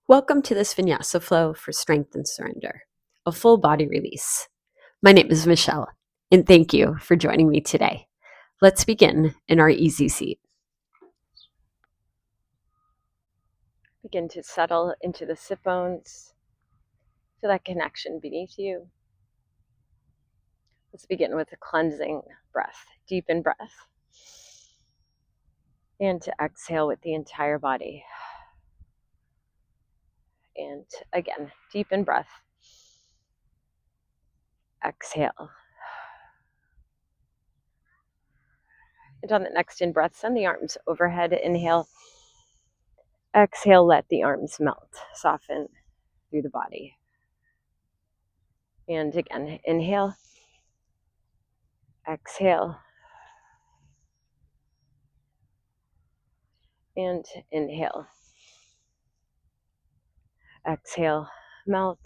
Welcome to this Vinyasa flow for strength and surrender, a full body release. My name is Michelle, and thank you for joining me today. Let's begin in our easy seat. Begin to settle into the sit bones. Feel that connection beneath you. Let's begin with a cleansing breath. Deepen breath. And to exhale with the entire body. And again, deepen breath. Exhale. And on the next in breath, send the arms overhead. Inhale. Exhale, let the arms melt, soften through the body. And again, inhale. Exhale. And inhale. Exhale, melt.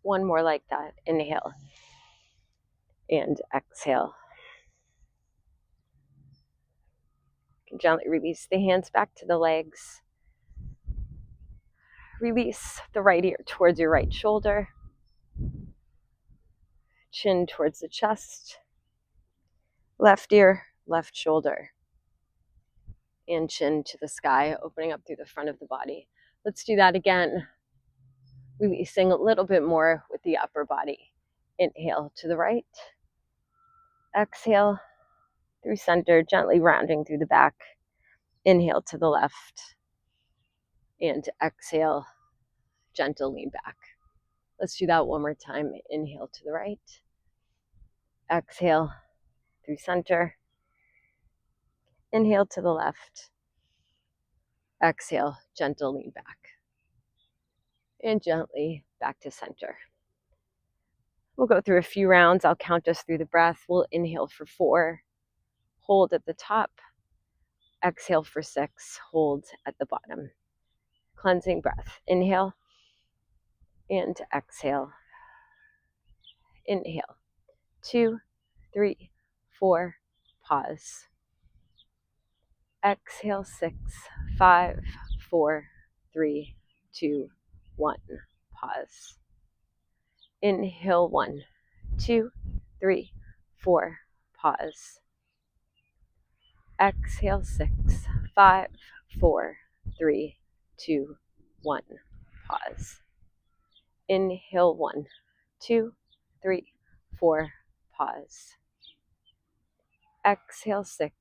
One more like that. Inhale. And exhale. You can gently release the hands back to the legs. Release the right ear towards your right shoulder. Chin towards the chest. Left ear, left shoulder. And chin to the sky, opening up through the front of the body. Let's do that again. Releasing a little bit more with the upper body. Inhale to the right. Exhale through center, gently rounding through the back. Inhale to the left. And exhale, gentle lean back. Let's do that one more time. Inhale to the right. Exhale through center. Inhale to the left. Exhale, gentle lean back. And gently back to center. We'll go through a few rounds. I'll count us through the breath. We'll inhale for 4. Hold at the top. Exhale for 6. Hold at the bottom. Cleansing breath. Inhale and exhale. Inhale. 2, 3, 4. Pause. Exhale, 6, 5, 4, 3, 2, 1. Pause. Inhale, 1, 2, 3, 4. Pause. Exhale, 6, 5, 4, 3, 2, 1. Pause. Inhale, 1, 2, 3, 4. Pause. Exhale, 6,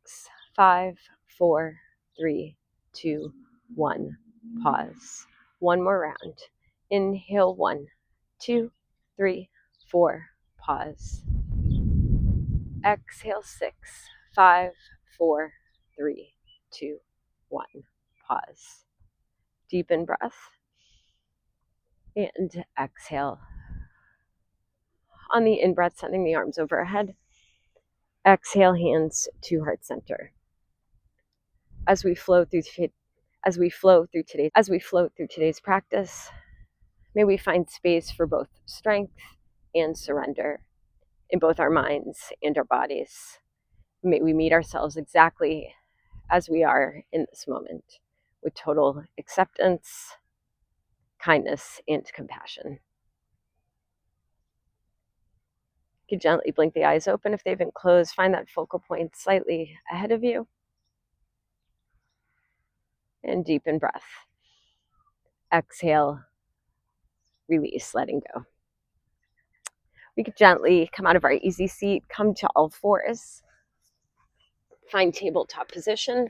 5, 4, 3, 2, 1. Pause. One more round. Inhale, 1, 2, 3, 4. Pause. Exhale, 6, 5, 4, 3, 2, 1. Pause. Deepen breath. And exhale. On the in-breath, sending the arms overhead. Exhale, hands to heart center. As we flow through today's practice, may we find space for both strength and surrender in both our minds and our bodies. May we meet ourselves exactly as we are in this moment, with total acceptance, kindness, and compassion. You can gently blink the eyes open if they've been closed. Find that focal point slightly ahead of you. And deepen breath. Exhale, release, letting go. We could gently come out of our easy seat, come to all fours. Find tabletop position.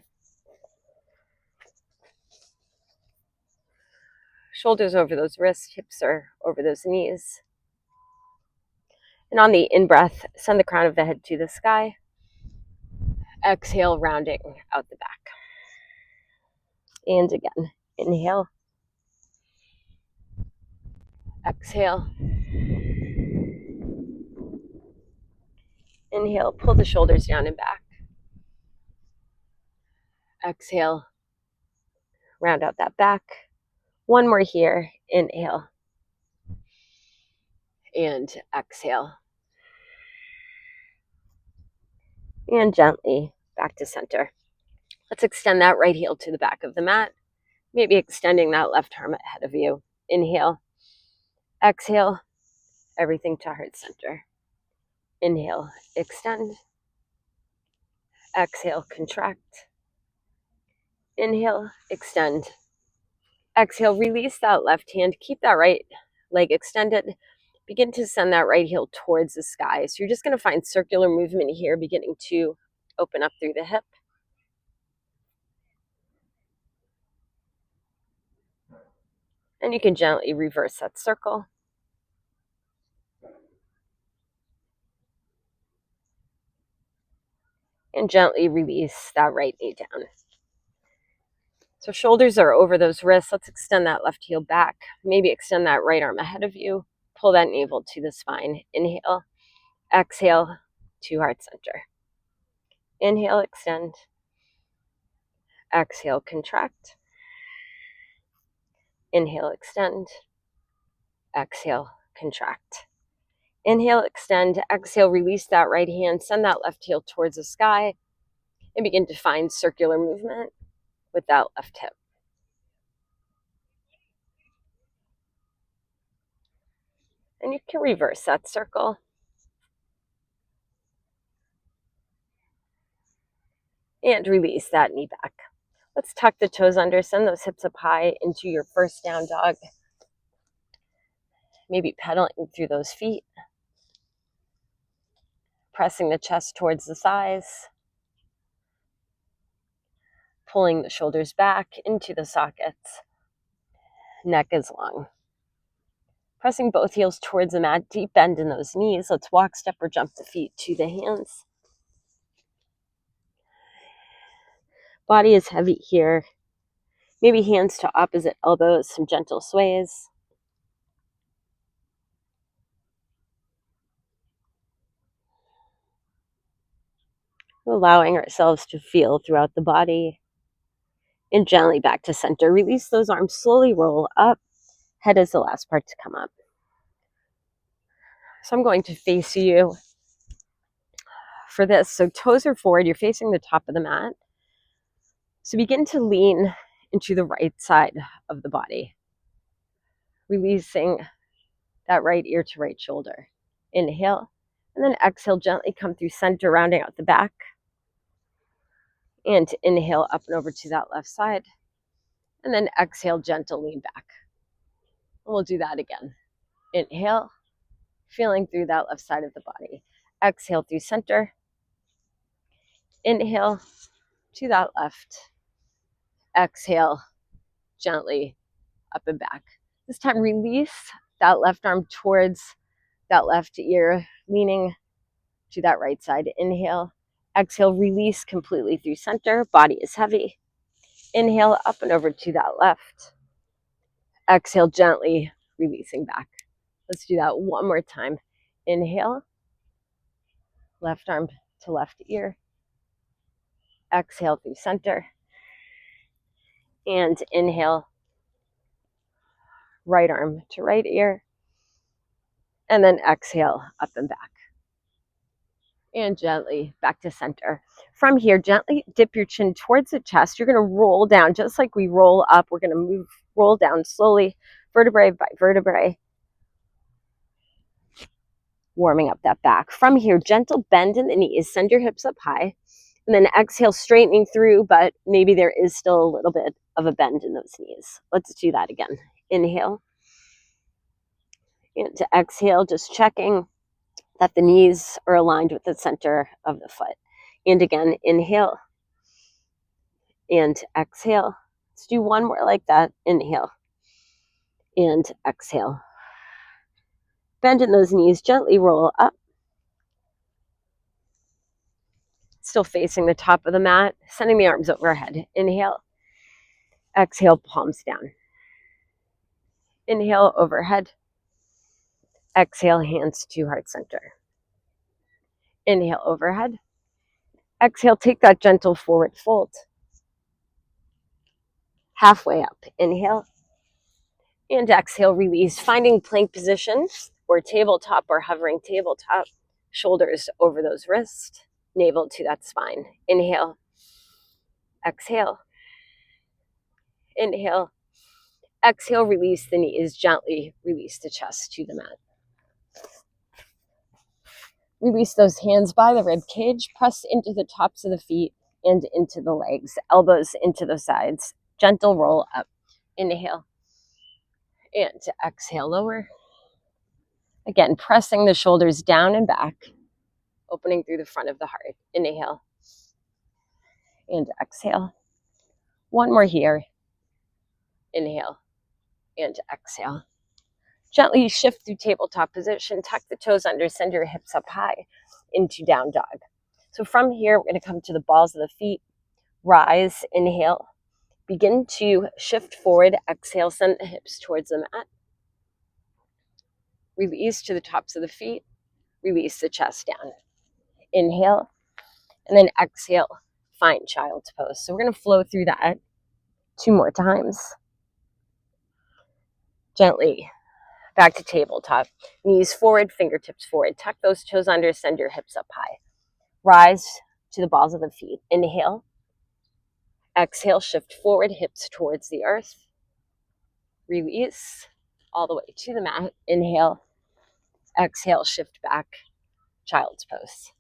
Shoulders over those wrists, hips are over those knees. And on the in-breath, send the crown of the head to the sky. Exhale, rounding out the back. And again, inhale. Exhale. Inhale, pull the shoulders down and back. Exhale, round out that back. One more here. Inhale. And exhale. And gently back to center. Let's extend that right heel to the back of the mat. Maybe extending that left arm ahead of you. Inhale, exhale, everything to heart center. Inhale, extend. Exhale, contract. Inhale, extend. Exhale, release that left hand. Keep that right leg extended. Begin to send that right heel towards the sky. So you're just going to find circular movement here, beginning to open up through the hip. And you can gently reverse that circle. And gently release that right knee down. So shoulders are over those wrists. Let's extend that left heel back. Maybe extend that right arm ahead of you. Pull that navel to the spine. Inhale, exhale to heart center. Inhale, extend. Exhale, contract. Inhale, extend. Exhale, contract. Inhale, extend. Exhale, release that right hand. Send that left heel towards the sky. And begin to find circular movement with that left hip. And you can reverse that circle. And release that knee back. Let's tuck the toes under, send those hips up high into your first down dog. Maybe pedaling through those feet. Pressing the chest towards the thighs. Pulling the shoulders back into the sockets. Neck is long. Pressing both heels towards the mat, deep bend in those knees. Let's walk, step, or jump the feet to the hands. Body is heavy here. Maybe hands to opposite elbows, some gentle sways. Allowing ourselves to feel throughout the body. And gently back to center. Release those arms, slowly roll up. Head is the last part to come up. So I'm going to face you for this. So toes are forward, you're facing the top of the mat. So begin to lean into the right side of the body. Releasing that right ear to right shoulder. Inhale, and then exhale, gently come through center, rounding out the back. And inhale up and over to that left side. And then exhale, gentle lean back. And we'll do that again. Inhale, feeling through that left side of the body. Exhale through center. Inhale to that left. Exhale, gently up and back. This time, release that left arm towards that left ear, leaning to that right side. Inhale. Exhale, release completely through center. Body is heavy. Inhale, up and over to that left. Exhale, gently releasing back. Let's do that one more time. Inhale. Left arm to left ear. Exhale through center. And inhale. Right arm to right ear. And then exhale, up and back. And gently back to center. From here, gently dip your chin towards the chest. You're going to roll down just like we roll up. We're going to roll down slowly, vertebrae by vertebrae, warming up that back. From here, gentle bend in the knees. Send your hips up high. And then exhale, straightening through, but maybe there is still a little bit of a bend in those knees. Let's do that again. Inhale. And to exhale, just checking that the knees are aligned with the center of the foot. And again, inhale and exhale. Let's do one more like that. Inhale and exhale. Bend in those knees, gently roll up. Still facing the top of the mat, sending the arms overhead. Inhale, exhale, palms down. Inhale, overhead. Exhale, hands to heart center. Inhale, overhead. Exhale, take that gentle forward fold. Halfway up. Inhale. And exhale, release. Finding plank position or tabletop or hovering tabletop. Shoulders over those wrists. Navel to that spine. Inhale. Exhale. Inhale. Exhale, release the knees. Gently release the chest to the mat. Release those hands by the rib cage. Press into the tops of the feet and into the legs. Elbows into the sides. Gentle roll up. Inhale. And exhale, lower. Again, pressing the shoulders down and back. Opening through the front of the heart. Inhale. And exhale. One more here. Inhale. And exhale. Gently shift through tabletop position. Tuck the toes under. Send your hips up high into down dog. So from here, we're going to come to the balls of the feet. Rise. Inhale. Begin to shift forward. Exhale. Send the hips towards the mat. Release to the tops of the feet. Release the chest down. Inhale. And then exhale. Find child's pose. So we're going to flow through that 2 more times. Gently. Back to tabletop. Knees forward, fingertips forward. Tuck those toes under, send your hips up high. Rise to the balls of the feet. Inhale. Exhale, shift forward, hips towards the earth. Release all the way to the mat. Inhale. Exhale, shift back. Child's pose.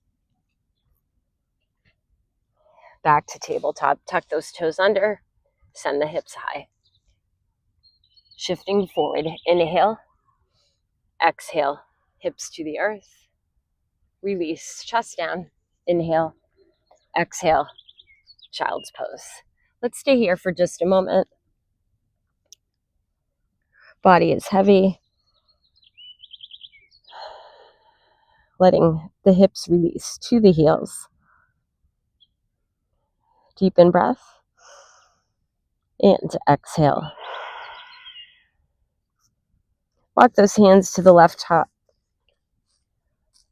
Back to tabletop. Tuck those toes under, send the hips high. Shifting forward. Inhale. Exhale, hips to the earth. Release, chest down. Inhale. Exhale, child's pose. Let's stay here for just a moment. Body is heavy. Letting the hips release to the heels. Deepen breath. And exhale. Walk those hands to the left top.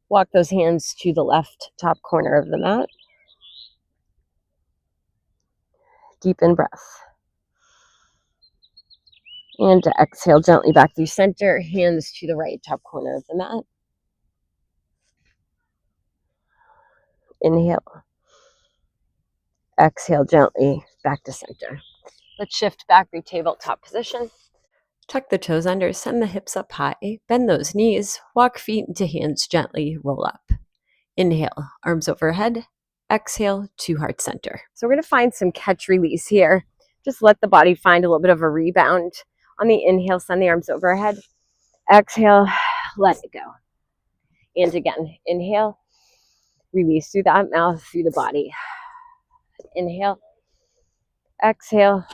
Walk those hands to the left top corner of the mat. Deepen breath. And exhale gently back through center. Hands to the right top corner of the mat. Inhale. Exhale gently back to center. Let's shift back through tabletop position. Tuck the toes under, send the hips up high, bend those knees, walk feet into hands, gently roll up. Inhale, arms overhead. Exhale to heart center. So we're going to find some catch release here. Just let the body find a little bit of a rebound. On the inhale, send the arms overhead. Exhale, let it go. And again, inhale, release through that mouth, through the body. Inhale, exhale.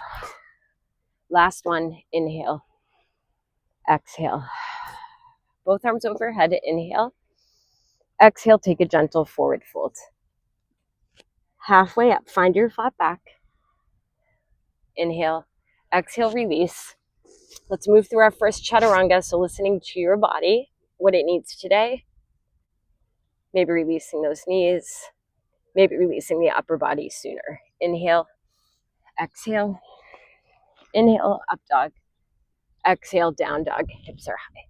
Last one, inhale, exhale. Both arms overhead, inhale. Exhale, take a gentle forward fold. Halfway up, find your flat back. Inhale, exhale, release. Let's move through our first chaturanga. So listening to your body, what it needs today. Maybe releasing those knees. Maybe releasing the upper body sooner. Inhale, exhale. Inhale, up dog. Exhale, down dog. Hips are high.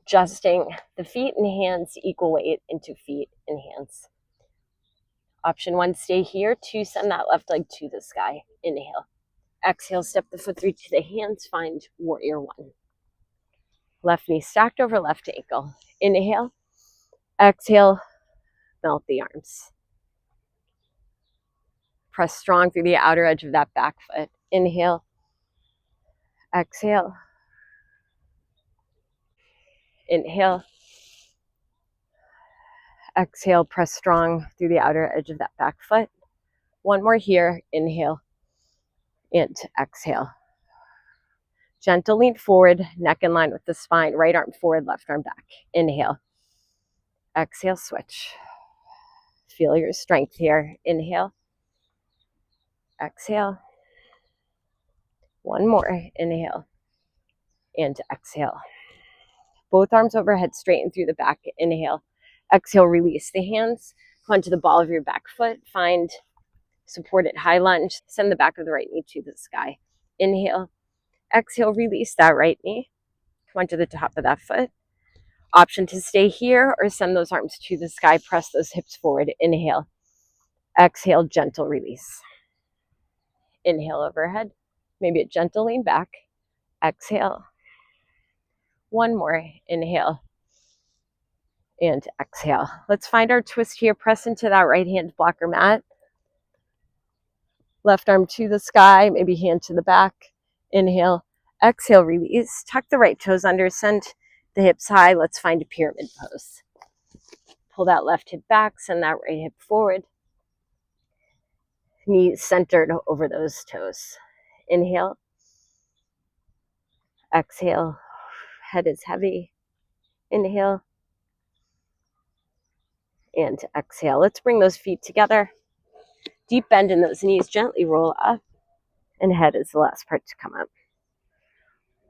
Adjusting the feet and hands equal weight into feet and hands. Option 1, stay here. 2, send that left leg to the sky. Inhale. Exhale, step the foot through to the hands. Find warrior 1. Left knee stacked over left ankle. Inhale. Exhale, melt the arms. Press strong through the outer edge of that back foot. Inhale. Exhale. Inhale. Exhale, press strong through the outer edge of that back foot. One more here. Inhale. And exhale. Gentle lean forward, neck in line with the spine. Right arm forward, left arm back. Inhale. Exhale, switch. Feel your strength here. Inhale. Exhale. One more. Inhale. And exhale. Both arms overhead, straighten through the back. Inhale. Exhale, release the hands. Come onto the ball of your back foot. Find supported high lunge. Send the back of the right knee to the sky. Inhale. Exhale, release that right knee. Come onto the top of that foot. Option to stay here or send those arms to the sky. Press those hips forward. Inhale. Exhale, gentle release. Inhale overhead. Maybe a gentle lean back. Exhale. One more. Inhale. And exhale. Let's find our twist here. Press into that right hand blocker mat. Left arm to the sky, maybe hand to the back. Inhale. Exhale, release. Tuck the right toes under, send the hips high. Let's find a pyramid pose. Pull that left hip back, send that right hip forward. Knees centered over those toes. Inhale. Exhale. Head is heavy. Inhale. And exhale. Let's bring those feet together. Deep bend in those knees. Gently roll up. And head is the last part to come up.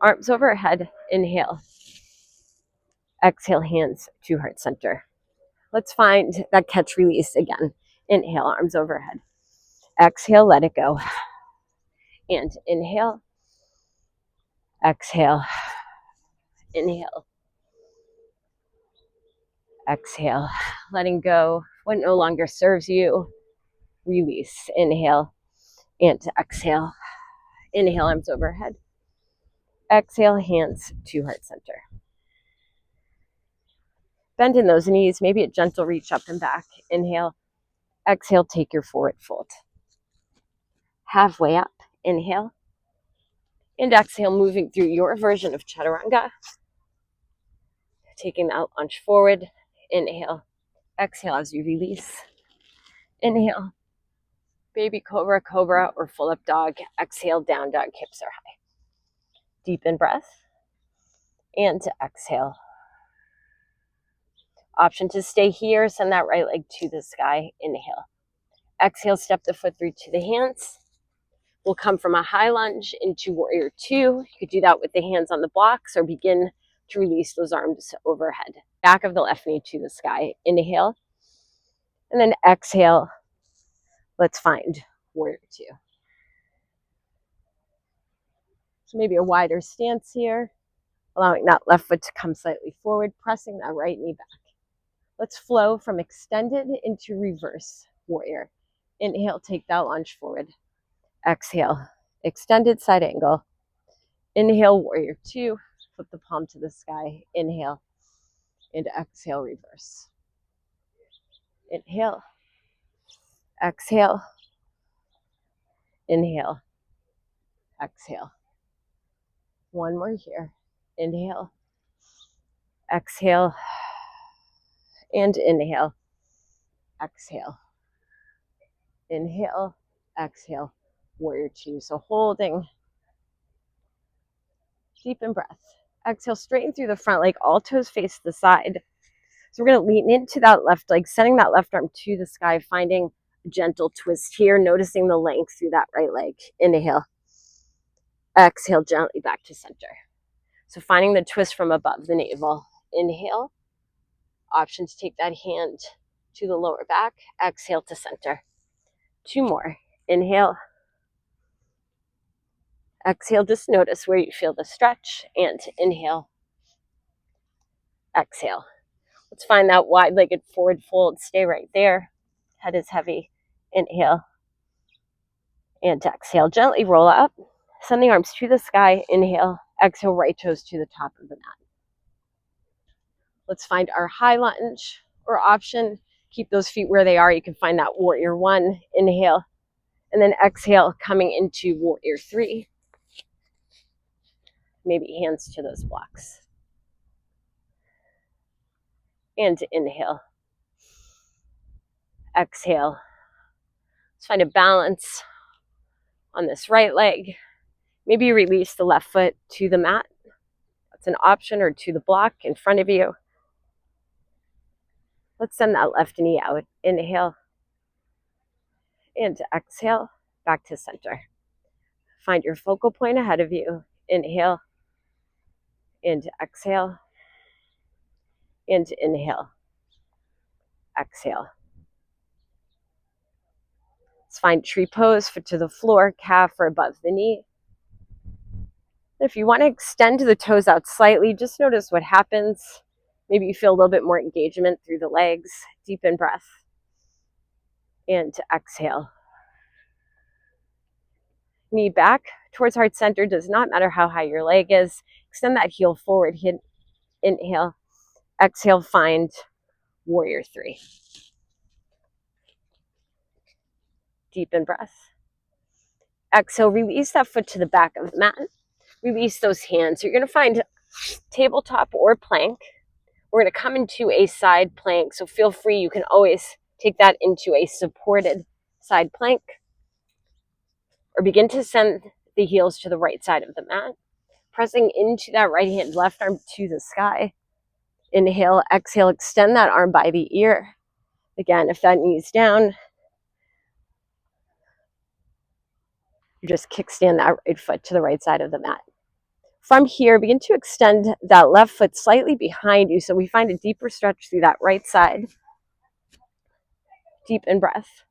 Arms overhead. Inhale. Exhale, hands to heart center. Let's find that catch release again. Inhale, arms overhead. Exhale, let it go. And inhale. Exhale. Inhale. Exhale. Letting go what no longer serves you. Release. Inhale and exhale. Inhale, arms overhead. Exhale, hands to heart center. Bend in those knees, maybe a gentle reach up and back. Inhale. Exhale, take your forward fold. Halfway up. Inhale. And exhale, moving through your version of chaturanga. Taking that lunge forward. Inhale. Exhale as you release. Inhale. Baby cobra, cobra, or full up dog. Exhale, down dog, hips are high. Deep in breath. And to exhale. Option to stay here. Send that right leg to the sky. Inhale. Exhale, step the foot through to the hands. We'll come from a high lunge into warrior two. You could do that with the hands on the blocks or begin to release those arms overhead. Back of the left knee to the sky. Inhale. And then exhale. Let's find warrior two. So maybe a wider stance here. Allowing that left foot to come slightly forward. Pressing that right knee back. Let's flow from extended into reverse warrior. Inhale, take that lunge forward. Exhale, extended side angle. Inhale, warrior two. Flip the palm to the sky. Inhale, and exhale, reverse. Inhale, exhale, inhale, exhale. One more here. Inhale, exhale, and inhale, exhale. Inhale, exhale, warrior two. So holding deep in breath. Exhale, straighten through the front leg. All toes face the side. So we're going to lean into that left leg, sending that left arm to the sky, finding a gentle twist here, noticing the length through that right leg. Inhale. Exhale, gently back to center. So finding the twist from above the navel. Inhale. Option to take that hand to the lower back. Exhale to center. Two more. Inhale. Exhale, just notice where you feel the stretch. And inhale. Exhale. Let's find that wide-legged forward fold. Stay right there. Head is heavy. Inhale. And exhale. Gently roll up. Send the arms to the sky. Inhale. Exhale, right toes to the top of the mat. Let's find our high lunge or option. Keep those feet where they are. You can find that warrior one. Inhale. And then exhale, coming into warrior three. Maybe hands to those blocks. And inhale. Exhale. Let's find a balance on this right leg. Maybe release the left foot to the mat. That's an option, or to the block in front of you. Let's send that left knee out. Inhale. And exhale, back to center. Find your focal point ahead of you. Inhale. And exhale. And inhale. Exhale. Let's find tree pose, foot to the floor, calf or above the knee. If you want to extend the toes out slightly, just notice what happens. Maybe you feel a little bit more engagement through the legs. Deep in breath. And exhale. Knee back towards heart center. Does not matter how high your leg is. Extend that heel forward. Inhale. Exhale, find warrior three. Deepen breath. Exhale, release that foot to the back of the mat. Release those hands. You're going to find tabletop or plank. We're going to come into a side plank. So feel free. You can always take that into a supported side plank. Or begin to send the heels to the right side of the mat. Pressing into that right hand, left arm to the sky. Inhale, exhale, extend that arm by the ear. Again, if that knee's down, you just kickstand that right foot to the right side of the mat. From here, begin to extend that left foot slightly behind you so we find a deeper stretch through that right side. Deepen breath.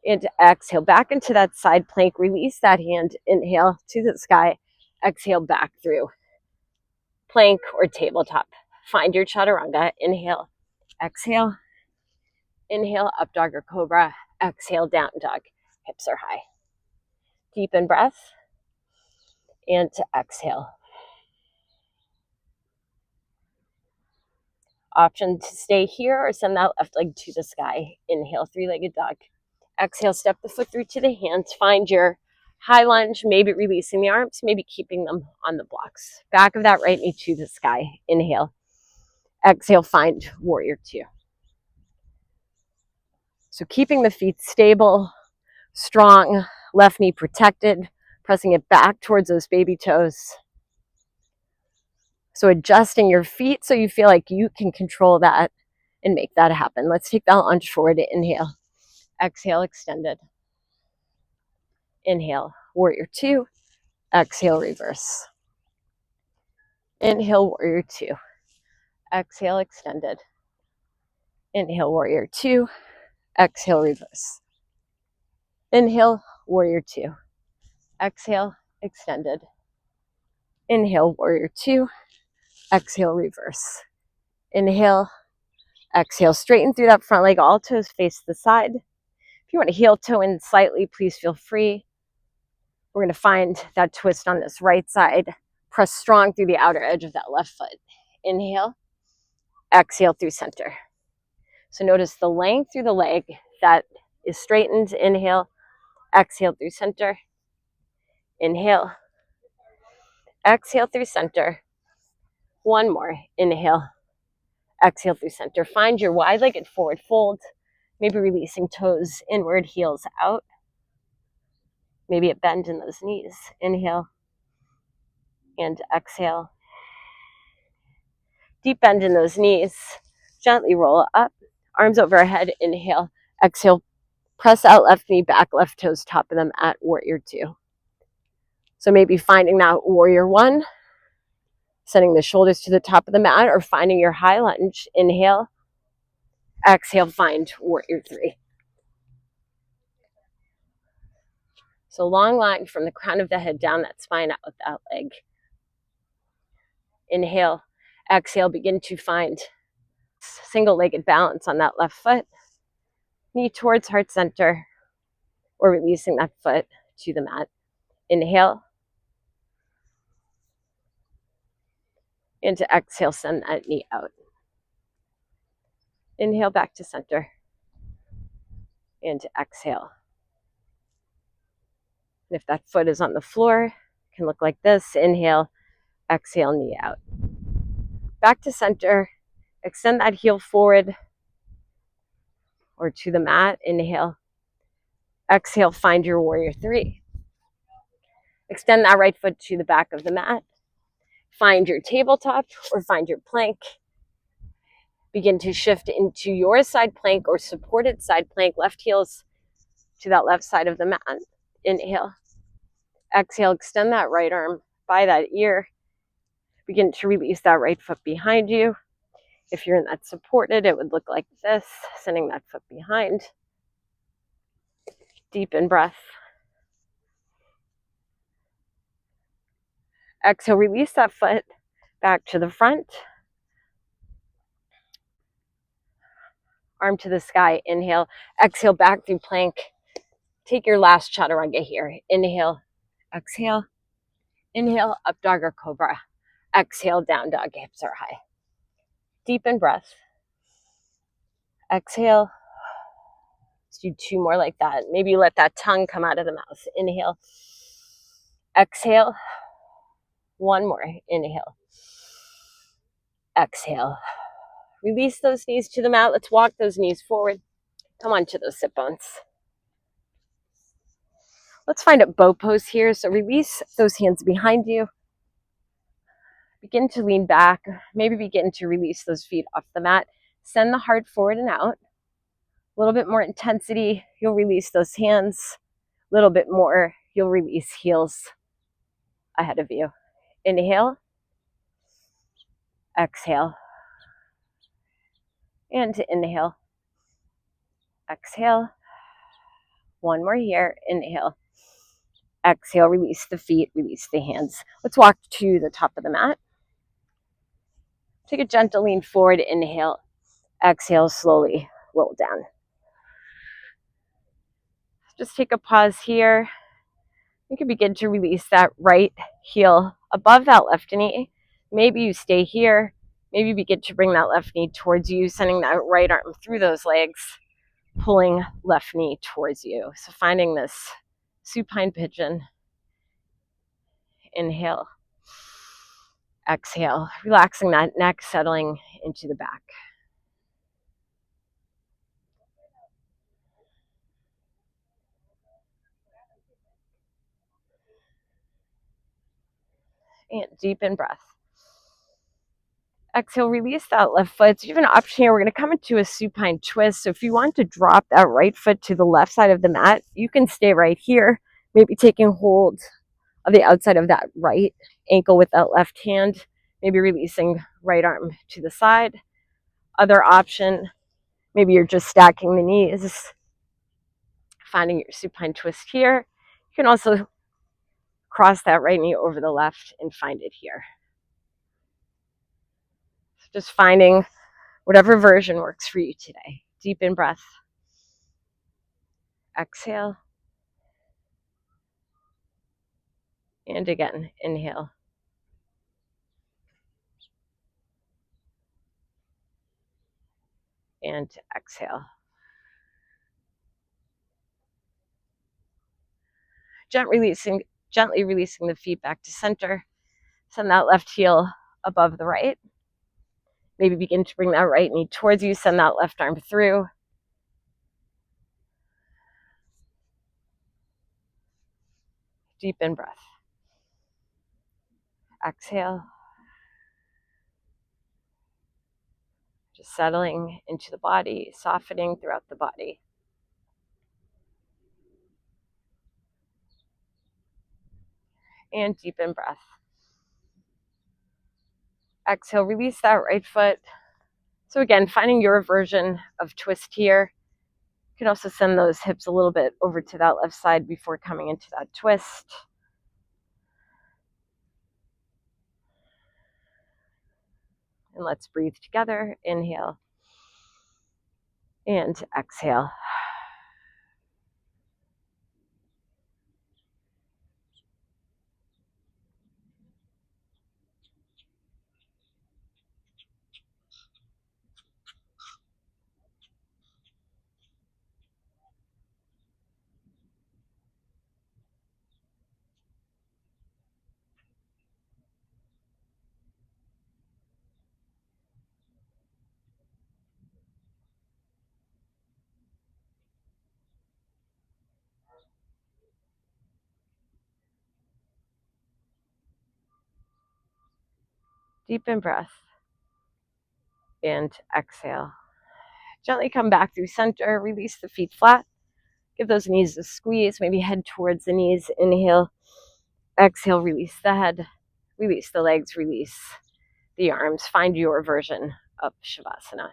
And exhale back into that side plank. Release that hand. Inhale to the sky. Exhale back through plank or tabletop. Find your chaturanga. Inhale. Exhale. Inhale, up dog or cobra. Exhale, down dog. Hips are high. Deepen breath. And to exhale. Option to stay here or send that left leg to the sky. Inhale, three-legged dog. Exhale, step the foot through to the hands. Find your high lunge, maybe releasing the arms, maybe keeping them on the blocks. Back of that right knee to the sky. Inhale. Exhale, find warrior two. So keeping the feet stable, strong, left knee protected, pressing it back towards those baby toes. So adjusting your feet so you feel like you can control that and make that happen. Let's take that lunge forward. Inhale. Exhale, extended. Inhale, warrior two. Exhale, reverse. Inhale, warrior two. Exhale, extended. Inhale, warrior two. Exhale, reverse. Inhale, warrior two. Exhale, extended. Inhale, warrior two. Exhale, reverse. Inhale, exhale, straighten through that front leg. All toes face the side. If you want to heel toe in slightly, please feel free. We're going to find that twist on this right side. Press strong through the outer edge of that left foot. Inhale, exhale through center. So notice the length through the leg that is straightened. Inhale, exhale through center. Inhale, exhale through center. One more. Inhale, exhale through center. Find your wide-legged forward fold. Maybe releasing toes inward, heels out. Maybe a bend in those knees. Inhale and exhale. Deep bend in those knees. Gently roll up. Arms overhead. Inhale. Exhale. Press out left knee, back left toes, top of them at warrior two. So maybe finding that warrior one, sending the shoulders to the top of the mat, or finding your high lunge. Inhale. Exhale, find warrior three. So long line from the crown of the head down that spine, out with that leg. Inhale, exhale, begin to find single-legged balance on that left foot. Knee towards heart center, or releasing that foot to the mat. Inhale. And to exhale, send that knee out. Inhale back to center. And to exhale. And if that foot is on the floor, it can look like this. Inhale, exhale, knee out. Back to center. Extend that heel forward or to the mat. Inhale. Exhale, find your warrior three. Extend that right foot to the back of the mat. Find your tabletop or find your plank. Begin to shift into your side plank or supported side plank. Left heels to that left side of the mat. Inhale. Exhale, extend that right arm by that ear. Begin to release that right foot behind you. If you're in that supported, it would look like this, sending that foot behind. Deepen breath. Exhale, release that foot back to the front. Arm to the sky. Inhale. Exhale, back through plank. Take your last chaturanga here. Inhale, exhale, inhale, up dog or cobra. Exhale, down dog, hips are high. Deepen breath. Exhale. Let's do 2 more like that. Maybe let that tongue come out of the mouth. Inhale, exhale. 1 more. Inhale, exhale. Release those knees to the mat. Let's walk those knees forward. Come on to those sit bones. Let's find a bow pose here. So release those hands behind you. Begin to lean back. Maybe begin to release those feet off the mat. Send the heart forward and out. A little bit more intensity. You'll release those hands. A little bit more. You'll release heels ahead of you. Inhale. Exhale. And inhale. Exhale. 1 more here. Inhale. Exhale. Release the feet. Release the hands. Let's walk to the top of the mat. Take a gentle lean forward. Inhale. Exhale. Slowly roll down. Just take a pause here. You can begin to release that right heel above that left knee. Maybe you stay here. Maybe begin to bring that left knee towards you, sending that right arm through those legs, pulling left knee towards you. So finding this supine pigeon. Inhale. Exhale. Relaxing that neck, settling into the back. And deepen breath. Exhale, release that left foot. So you have an option here. We're going to come into a supine twist. So if you want to drop that right foot to the left side of the mat, you can stay right here, maybe taking hold of the outside of that right ankle with that left hand, maybe releasing right arm to the side. Other option, maybe you're just stacking the knees, finding your supine twist here. You can also cross that right knee over the left and find it here. So just finding whatever version works for you today. Deepen breath. Exhale. And again, inhale. And exhale. Gently releasing the feet back to center. Send that left heel above the right. Maybe begin to bring that right knee towards you. Send that left arm through. Deepen breath. Exhale. Just settling into the body, softening throughout the body. And deepen breath. Exhale, release that right foot. So again, finding your version of twist here. You can also send those hips a little bit over to that left side before coming into that twist. And let's breathe together. Inhale and exhale. Deepen breath and exhale. Gently come back through center, release the feet flat. Give those knees a squeeze, maybe head towards the knees. Inhale, exhale, release the head, release the legs, release the arms. Find your version of Shavasana.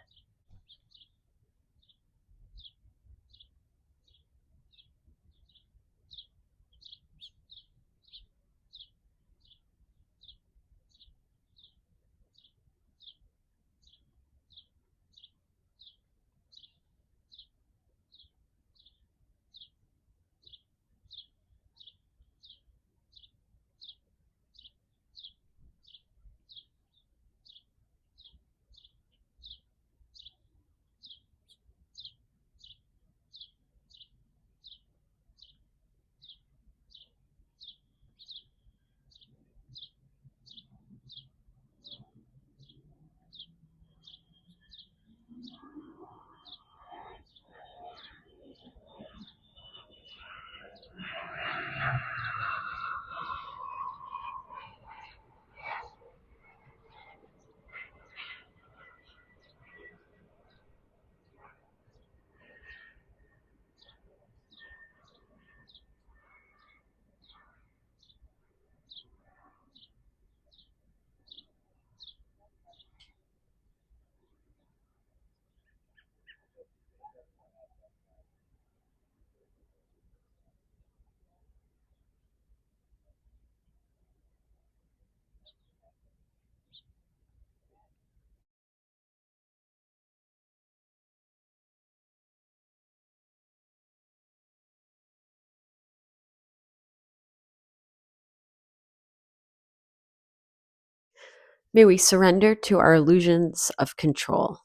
May we surrender to our illusions of control.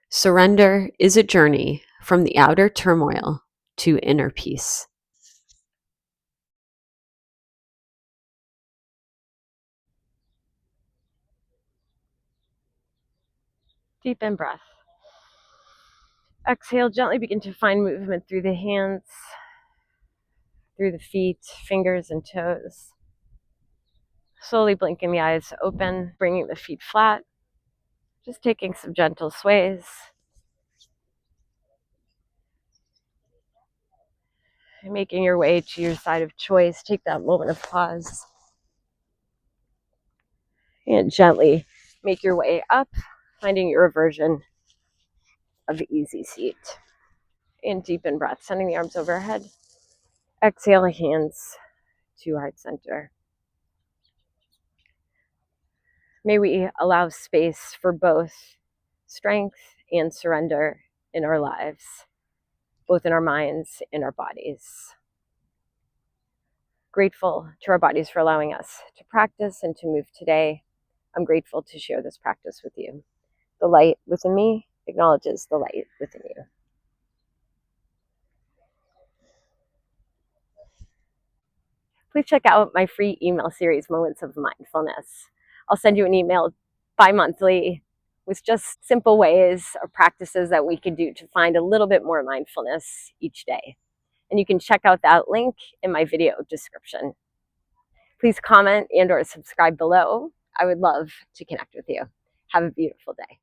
Surrender is a journey from the outer turmoil to inner peace. Deep in breath. Exhale, gently begin to find movement through the hands, through the feet, fingers, and toes. Slowly blinking the eyes open, bringing the feet flat, just taking some gentle sways. And making your way to your side of choice, take that moment of pause. And gently make your way up, finding your version of easy seat. And deepen breath, sending the arms overhead. Exhale, hands to heart center. May we allow space for both strength and surrender in our lives, both in our minds and our bodies. Grateful to our bodies for allowing us to practice and to move today. I'm grateful to share this practice with you. The light within me acknowledges the light within you. Please check out my free email series, Moments of Mindfulness. I'll send you an email bi-monthly with just simple ways or practices that we can do to find a little bit more mindfulness each day. And you can check out that link in my video description. Please comment and or subscribe below. I would love to connect with you. Have a beautiful day.